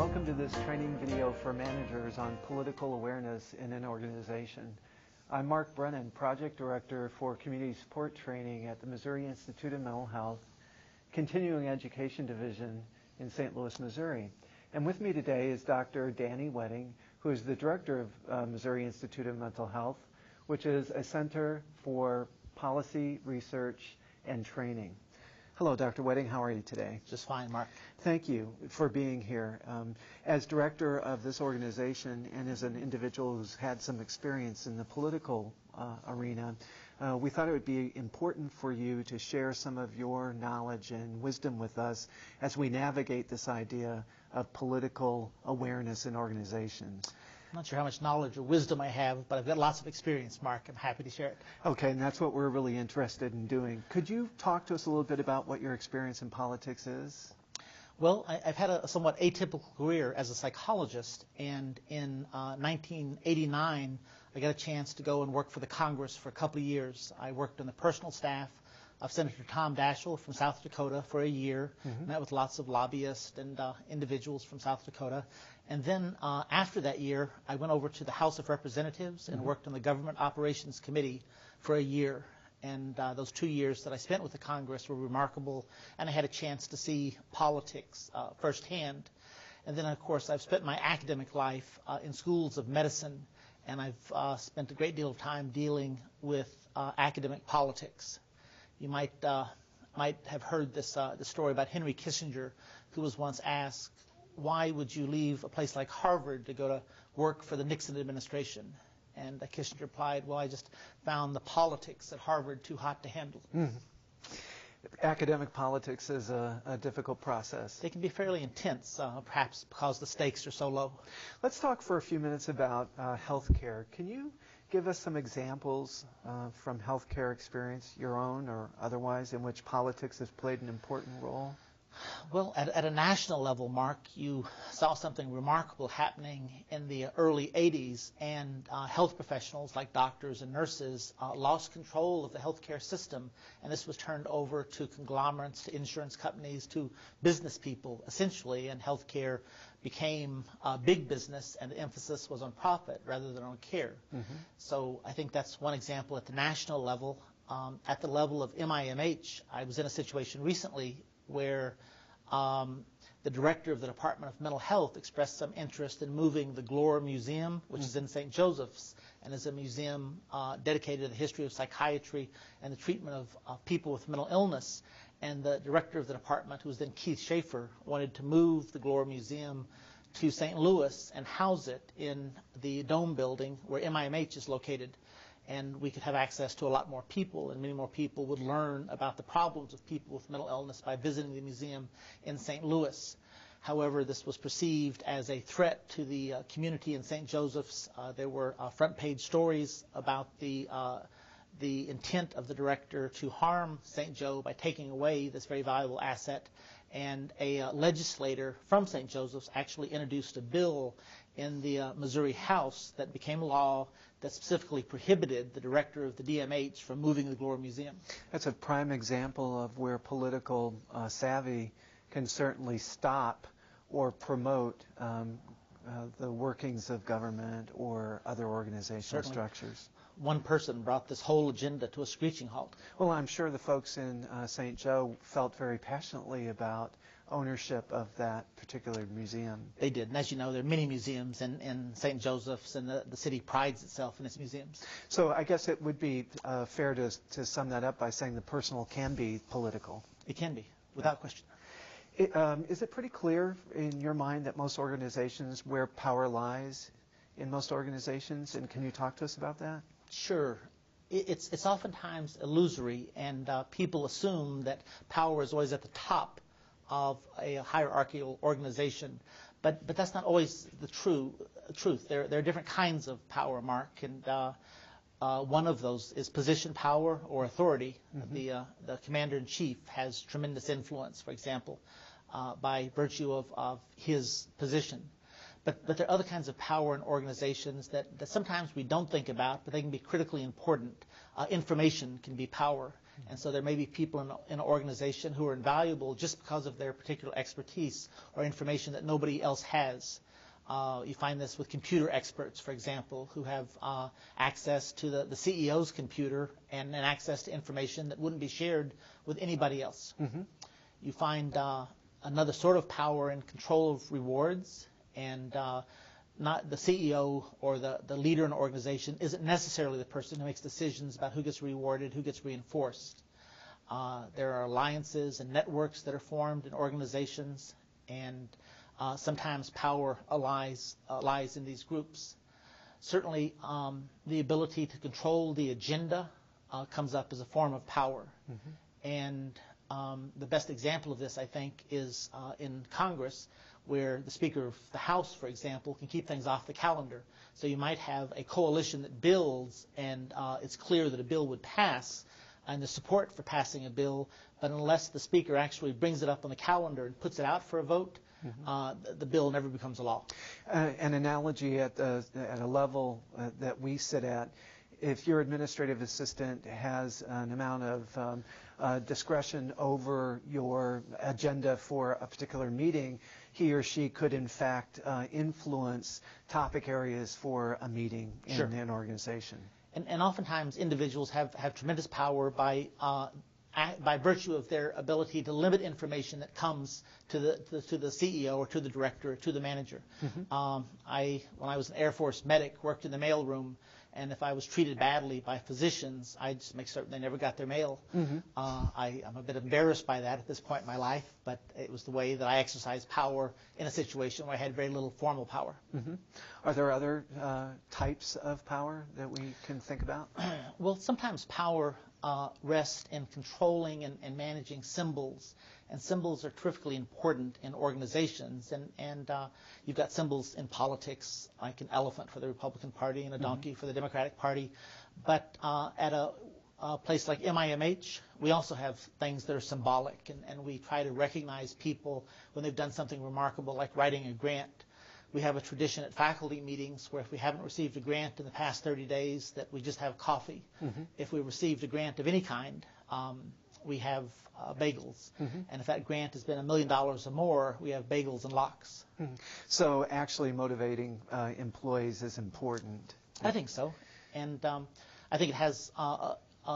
Welcome to this training video for managers on political awareness in an organization. I'm Mark Brennan, Project Director for Community Support Training at the Missouri Institute of Mental Health, Continuing Education Division in St. Louis, Missouri. And with me today is Dr. Danny Wedding, who is the Director of Missouri Institute of Mental Health, which is a center for policy, research, and training. Hello, Dr. Wedding. How are you today? Just fine, Mark. Thank you for being here. As director of this organization and as an individual who's had some experience in the political arena, we thought it would be important for you to share some of your knowledge and wisdom with us as we navigate this idea of political awareness in organizations. I'm not sure how much knowledge or wisdom I have, but I've got lots of experience, Mark. I'm happy to share it. Okay, and that's what we're really interested in doing. Could you talk to us a little bit about what your experience in politics is? Well, I've had a somewhat atypical career as a psychologist, and in 1989, I got a chance to go and work for the Congress for a couple of years. I worked on the personal staff of Senator Tom Daschle from South Dakota for a year, met with lots of lobbyists and individuals from South Dakota. And then after that year, I went over to the House of Representatives and worked on the Government Operations Committee for a year. And those 2 years that I spent with the Congress were remarkable, and I had a chance to see politics firsthand. And then, of course, I've spent my academic life in schools of medicine, and I've spent a great deal of time dealing with academic politics. You might have heard this story about Henry Kissinger, who was once asked, why would you leave a place like Harvard to go to work for the Nixon administration? And Kissinger replied, well, I just found the politics at Harvard too hot to handle. Academic politics is a difficult process. They can be fairly intense, perhaps because the stakes are so low. Let's talk for a few minutes about health care. Can you give us some examples from healthcare experience, your own or otherwise, in which politics has played an important role? Well, at a national level, Mark, you saw something remarkable happening in the early 80s, and health professionals like doctors and nurses lost control of the healthcare system, and this was turned over to conglomerates, to insurance companies, to business people, essentially, and healthcare became big business, and the emphasis was on profit rather than on care. So I think that's one example at the national level. At the level of MIMH, I was in a situation recently where the director of the Department of Mental Health expressed some interest in moving the Glore Museum, which is in St. Joseph's, and is a museum dedicated to the history of psychiatry and the treatment of people with mental illness. And the director of the department, who was then Keith Schaefer, wanted to move the Glore Museum to St. Louis and house it in the Dome building where MIMH is located. And we could have access to a lot more people, and many more people would learn about the problems of people with mental illness by visiting the museum in St. Louis. However, this was perceived as a threat to the community in St. Joseph's. There were front-page stories about the intent of the director to harm St. Joe by taking away this very valuable asset. And a legislator from St. Joseph's actually introduced a bill in the Missouri House that became law that specifically prohibited the director of the DMH from moving the Glore Museum. That's a prime example of where political savvy can certainly stop or promote the workings of government or other organizational structures. One person brought this whole agenda to a screeching halt. Well, I'm sure the folks in St. Joe felt very passionately about ownership of that particular museum. They did, and as you know, there are many museums in St. Joseph's, and the city prides itself in its museums. So I guess it would be fair to sum that up by saying the personal can be political. It can be, without question. Is it pretty clear in your mind that most organizations, where power lies in most organizations, and can you talk to us about that? Sure. It's oftentimes illusory, and people assume that power is always at the top of a hierarchical organization, but that's not always the truth. There are different kinds of power, Mark, and one of those is position power or authority. The commander-in-chief has tremendous influence, for example, by virtue of his position. But there are other kinds of power in organizations that sometimes we don't think about, but they can be critically important. Information can be power. And so there may be people in an organization who are invaluable just because of their particular expertise or information that nobody else has. You find this with computer experts, for example, who have access to the CEO's computer and access to information that wouldn't be shared with anybody else. Mm-hmm. You find another sort of power in control of rewards, and not the CEO or the leader in an organization isn't necessarily the person who makes decisions about who gets rewarded, who gets reinforced. There are alliances and networks that are formed in organizations, and sometimes power lies in these groups. Certainly, the ability to control the agenda comes up as a form of power. Mm-hmm. And the best example of this, I think, is in Congress, where the Speaker of the House, for example, can keep things off the calendar. So you might have a coalition that builds, and it's clear that a bill would pass, and the support for passing a bill, but unless the Speaker actually brings it up on the calendar and puts it out for a vote, mm-hmm. The bill never becomes a law. An analogy at a level that we sit at, if your administrative assistant has an amount of discretion over your agenda for a particular meeting, he or she could in fact influence topic areas for a meeting in Sure. an organization. And oftentimes individuals have tremendous power by virtue of their ability to limit information that comes to the CEO or to the director or to the manager. Mm-hmm. When I was an Air Force medic, worked in the mailroom, and if I was treated badly by physicians, I'd just make certain they never got their mail. Mm-hmm. I'm a bit embarrassed by that at this point in my life, but it was the way that I exercised power in a situation where I had very little formal power. Mm-hmm. Are there other types of power that we can think about? Well, sometimes power rests in controlling and managing symbols. And symbols are terrifically important in organizations. And you've got symbols in politics, like an elephant for the Republican Party and a donkey mm-hmm. for the Democratic Party. But at a place like MIMH, we also have things that are symbolic. And we try to recognize people when they've done something remarkable, like writing a grant. We have a tradition at faculty meetings where if we haven't received a grant in the past 30 days, that we just have coffee. Mm-hmm. If we received a grant of any kind, we have bagels. Mm-hmm. And if that grant has been $1 million or more, we have bagels and lox. Mm-hmm. So actually motivating employees is important. I think so. And I think it has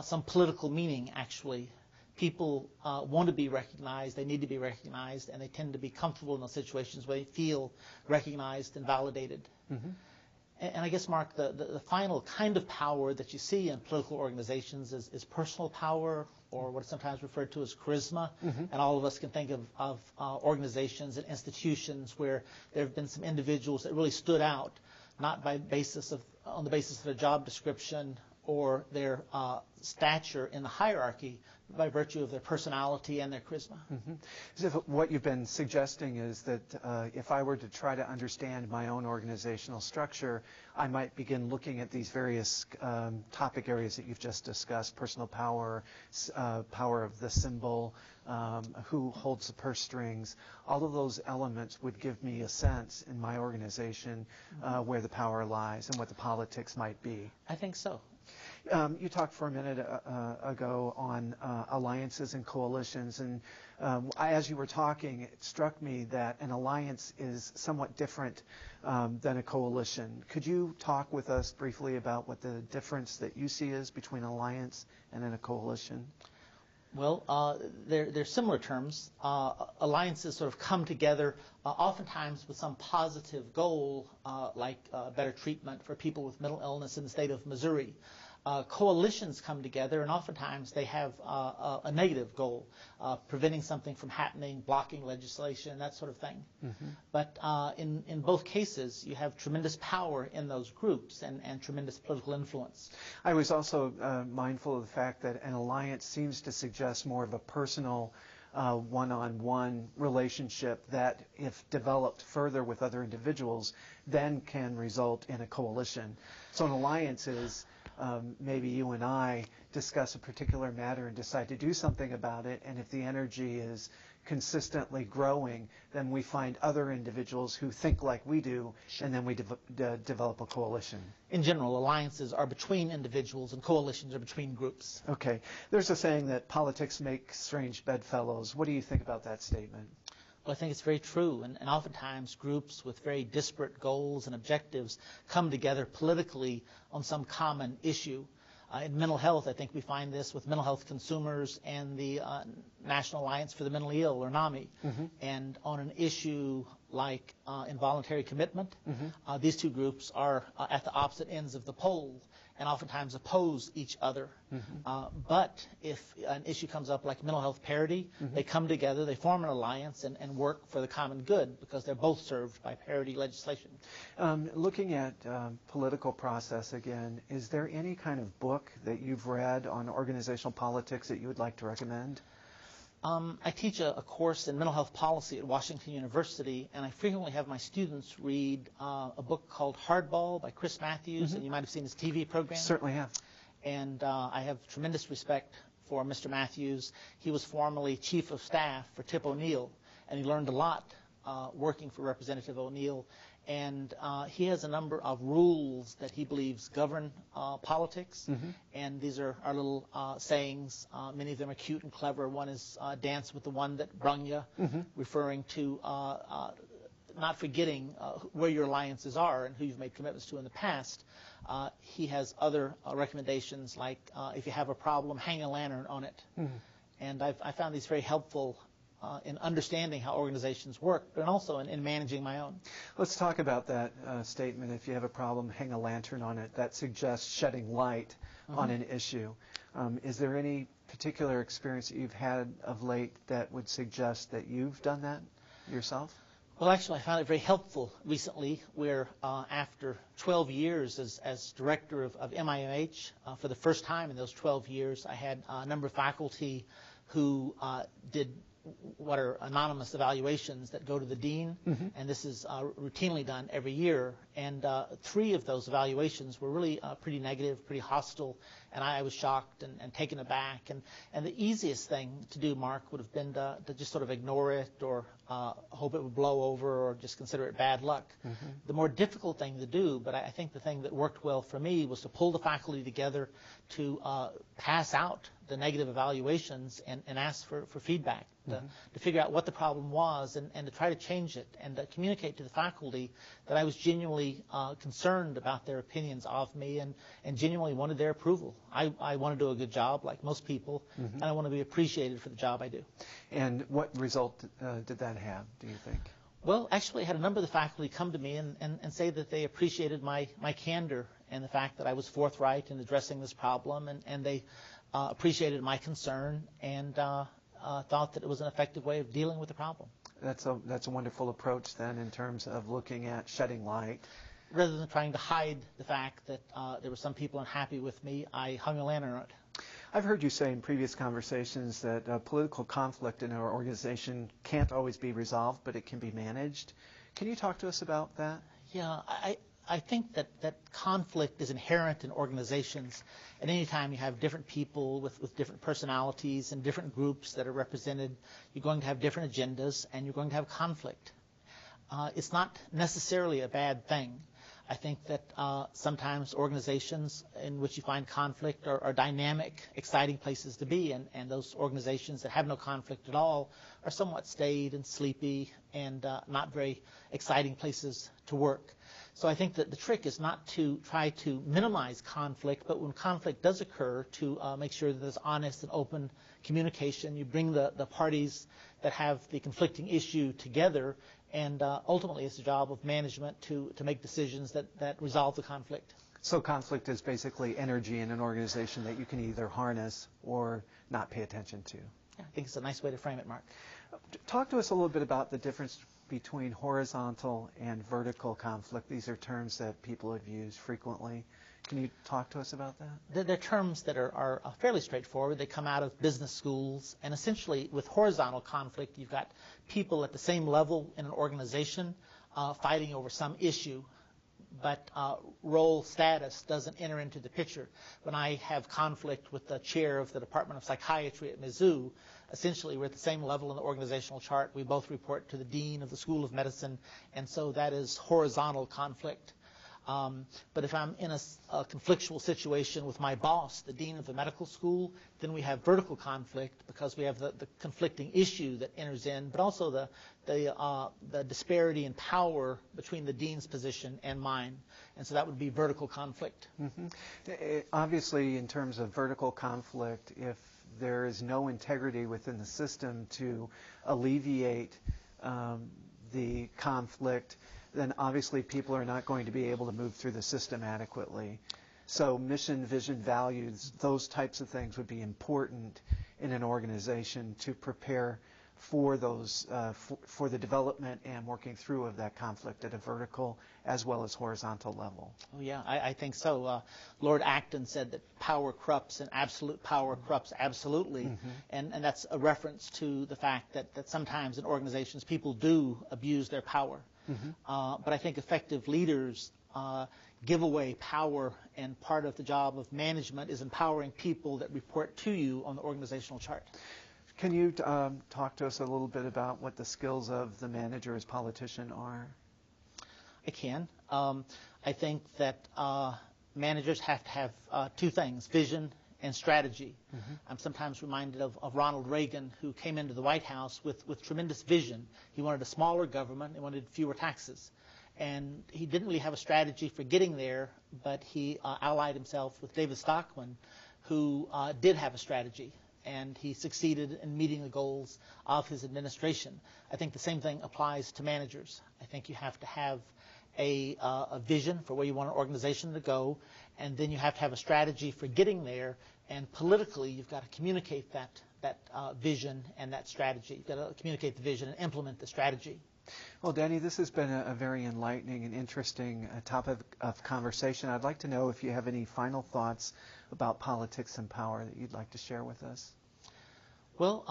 some political meaning, actually. People want to be recognized, they need to be recognized, and they tend to be comfortable in those situations where they feel recognized and validated. Mm-hmm. And I guess, Mark, the final kind of power that you see in political organizations is personal power, or what is sometimes referred to as charisma. Mm-hmm. And all of us can think of organizations and institutions where there have been some individuals that really stood out, not on the basis of their job description or their stature in the hierarchy, by virtue of their personality and their charisma. Mm-hmm. So what you've been suggesting is that if I were to try to understand my own organizational structure, I might begin looking at these various topic areas that you've just discussed: personal power, power of the symbol, who holds the purse strings. All of those elements would give me a sense in my organization where the power lies and what the politics might be. I think so. You talked for a minute ago on alliances and coalitions, and as you were talking, it struck me that an alliance is somewhat different than a coalition. Could you talk with us briefly about what the difference that you see is between an alliance and a coalition? Well, they're similar terms. Alliances sort of come together oftentimes with some positive goal, like better treatment for people with mental illness in the state of Missouri. Coalitions come together, and oftentimes they have a negative goal, preventing something from happening, blocking legislation, that sort of thing. Mm-hmm. But in both cases, you have tremendous power in those groups and tremendous political influence. I was also mindful of the fact that an alliance seems to suggest more of a personal one-on-one relationship that, if developed further with other individuals, then can result in a coalition. So an alliance is maybe you and I discuss a particular matter and decide to do something about it, and if the energy is consistently growing, then we find other individuals who think like we do, and then we develop a coalition. In general, alliances are between individuals and coalitions are between groups. Okay. There's a saying that politics make strange bedfellows. What do you think about that statement? Well, I think it's very true, and oftentimes groups with very disparate goals and objectives come together politically on some common issue. In mental health, I think we find this with mental health consumers and the National Alliance for the Mentally Ill, or NAMI. And on an issue like involuntary commitment, these two groups are at the opposite ends of the pole and oftentimes oppose each other. But if an issue comes up like mental health parity, they come together, they form an alliance and work for the common good because they're both served by parity legislation. Looking at political process again, is there any kind of book that you've read on organizational politics that you would like to recommend? I teach a course in mental health policy at Washington University, and I frequently have my students read a book called Hardball by Chris Matthews, and you might have seen his TV program. Certainly have. And I have tremendous respect for Mr. Matthews. He was formerly chief of staff for Tip O'Neill, and he learned a lot working for Representative O'Neill. And he has a number of rules that he believes govern politics. And these are our little sayings. Many of them are cute and clever. One is dance with the one that brung you, referring to not forgetting where your alliances are and who you've made commitments to in the past. He has other recommendations like if you have a problem, hang a lantern on it. And I found these very helpful in understanding how organizations work, but also in managing my own. Let's talk about that statement. If you have a problem, hang a lantern on it. That suggests shedding light on an issue. Is there any particular experience that you've had of late that would suggest that you've done that yourself? Well, actually, I found it very helpful recently where after 12 years as director of MIMH, for the first time in those 12 years, I had a number of faculty who did what are anonymous evaluations that go to the dean, and this is routinely done every year. And 3 of those evaluations were really pretty negative, pretty hostile, and I was shocked and taken aback. And the easiest thing to do, Mark, would have been to just sort of ignore it or hope it would blow over or just consider it bad luck. The more difficult thing to do, but I think the thing that worked well for me, was to pull the faculty together to pass out the negative evaluations and ask for feedback, to figure out what the problem was and to try to change it and to communicate to the faculty that I was genuinely concerned about their opinions of me and genuinely wanted their approval. I want to do a good job like most people, and I want to be appreciated for the job I do. And what result did that have, do you think? Well, actually, I had a number of the faculty come to me and say that they appreciated my candor and the fact that I was forthright in addressing this problem, and they appreciated my concern and thought that it was an effective way of dealing with the problem. That's a wonderful approach then in terms of looking at shedding light. Rather than trying to hide the fact that there were some people unhappy with me, I hung a lantern on it. I've heard you say in previous conversations that political conflict in our organization can't always be resolved, but it can be managed. Can you talk to us about that? Yeah, I think that conflict is inherent in organizations. At any time you have different people with different personalities and different groups that are represented, you're going to have different agendas and you're going to have conflict. It's not necessarily a bad thing. I think that sometimes organizations in which you find conflict are dynamic, exciting places to be, and those organizations that have no conflict at all are somewhat staid and sleepy and not very exciting places to work. So I think that the trick is not to try to minimize conflict, but when conflict does occur, to make sure that there's honest and open communication. You bring the parties that have the conflicting issue together, and ultimately it's the job of management to make decisions that resolve the conflict. So conflict is basically energy in an organization that you can either harness or not pay attention to. Yeah, I think it's a nice way to frame it, Mark. Talk to us a little bit about the difference between horizontal and vertical conflict. These are terms that people have used frequently. Can you talk to us about that? They're terms that are fairly straightforward. They come out of business schools. And essentially, with horizontal conflict, you've got people at the same level in an organization fighting over some issue. but role status doesn't enter into the picture. When I have conflict with the chair of the Department of Psychiatry at Mizzou, essentially we're at the same level in the organizational chart. We both report to the dean of the School of Medicine, and so that is horizontal conflict. But if I'm in a conflictual situation with my boss, the dean of the medical school, then we have vertical conflict because we have the conflicting issue that enters in, but also the disparity in power between the dean's position and mine. And so that would be vertical conflict. Obviously, in terms of vertical conflict, if there is no integrity within the system to alleviate the conflict, then obviously people are not going to be able to move through the system adequately. So mission, vision, values, those types of things would be important in an organization to prepare for those, for the development and working through of that conflict at a vertical as well as horizontal level. Oh yeah, I think so. Lord Acton said that power corrupts and absolute power corrupts absolutely. And that's a reference to the fact that sometimes in organizations people do abuse their power. But I think effective leaders give away power, and part of the job of management is empowering people that report to you on the organizational chart. Can you talk to us a little bit about what the skills of the manager as politician are? I can. I think that managers have to have two things, vision and strategy. I'm sometimes reminded of Ronald Reagan, who came into the White House with tremendous vision. He wanted a smaller government. He wanted fewer taxes. And he didn't really have a strategy for getting there, but he allied himself with David Stockman, who did have a strategy. And he succeeded in meeting the goals of his administration. I think the same thing applies to managers. I think you have to have a vision for where you want an organization to go, and then you have to have a strategy for getting there, and politically you've got to communicate that vision and that strategy. You've got to communicate the vision and implement the strategy. Well, Danny, this has been a very enlightening and interesting topic of conversation. I'd like to know if you have any final thoughts about politics and power that you'd like to share with us. Well,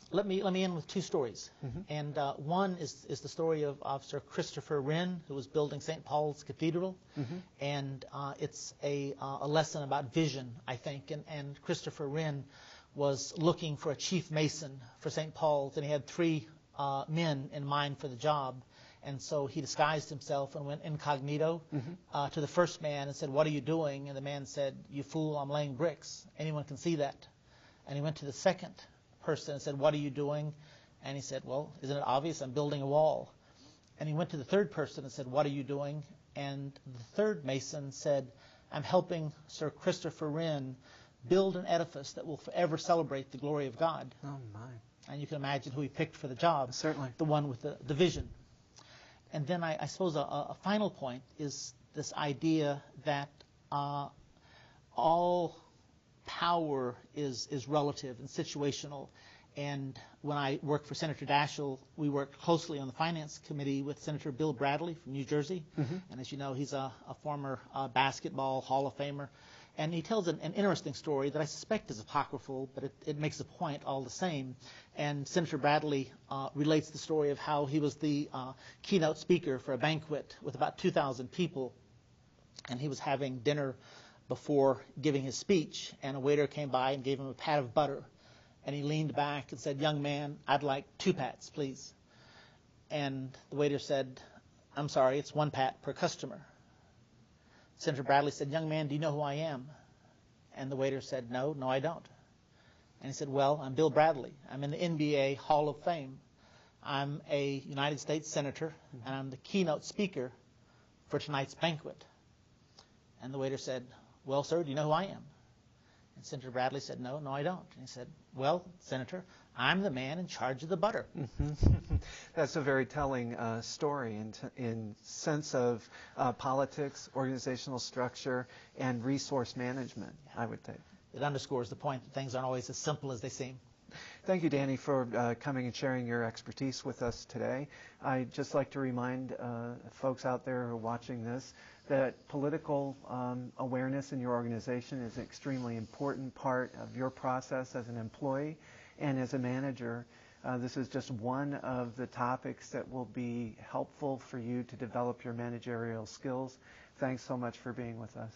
let me end with two stories. And one is the story of Sir Christopher Wren, who was building St. Paul's Cathedral. And it's a lesson about vision, I think. And Christopher Wren was looking for a chief mason for St. Paul's, and he had three men in mind for the job. And so he disguised himself and went incognito to the first man and said, "What are you doing?" And the man said, "You fool, I'm laying bricks. Anyone can see that." And he went to the second person and said, "What are you doing?" And he said, "Well, isn't it obvious? I'm building a wall." And he went to the third person and said, "What are you doing?" And the third mason said, "I'm helping Sir Christopher Wren build an edifice that will forever celebrate the glory of God." Oh, my. And you can imagine who he picked for the job. Certainly. The one with the vision. And then I suppose a final point is this idea that all power is relative and situational. And when I worked for Senator Daschle, we worked closely on the Finance Committee with Senator Bill Bradley from New Jersey. And as you know, he's a former basketball Hall of Famer. And he tells an interesting story that I suspect is apocryphal, but it makes a point all the same. And Senator Bradley relates the story of how he was the keynote speaker for a banquet with about 2,000 people. And he was having dinner before giving his speech, and a waiter came by and gave him a pat of butter. And he leaned back and said, "Young man, I'd like 2 pats, please." And the waiter said, "I'm sorry, it's 1 pat per customer." Senator Bradley said, "Young man, do you know who I am?" And the waiter said, No, I don't." And he said, "Well, I'm Bill Bradley. I'm in the NBA Hall of Fame. I'm a United States Senator, and I'm the keynote speaker for tonight's banquet." And the waiter said, "Well, sir, do you know who I am?" And Senator Bradley said, No, I don't." And he said, "Well, Senator, I'm the man in charge of the butter." That's a very telling story in sense of politics, organizational structure, and resource management, I would think. It underscores the point that things aren't always as simple as they seem. Thank you, Danny, for coming and sharing your expertise with us today. I'd just like to remind folks out there who are watching this that political awareness in your organization is an extremely important part of your process as an employee and as a manager. This is just one of the topics that will be helpful for you to develop your managerial skills. Thanks so much for being with us.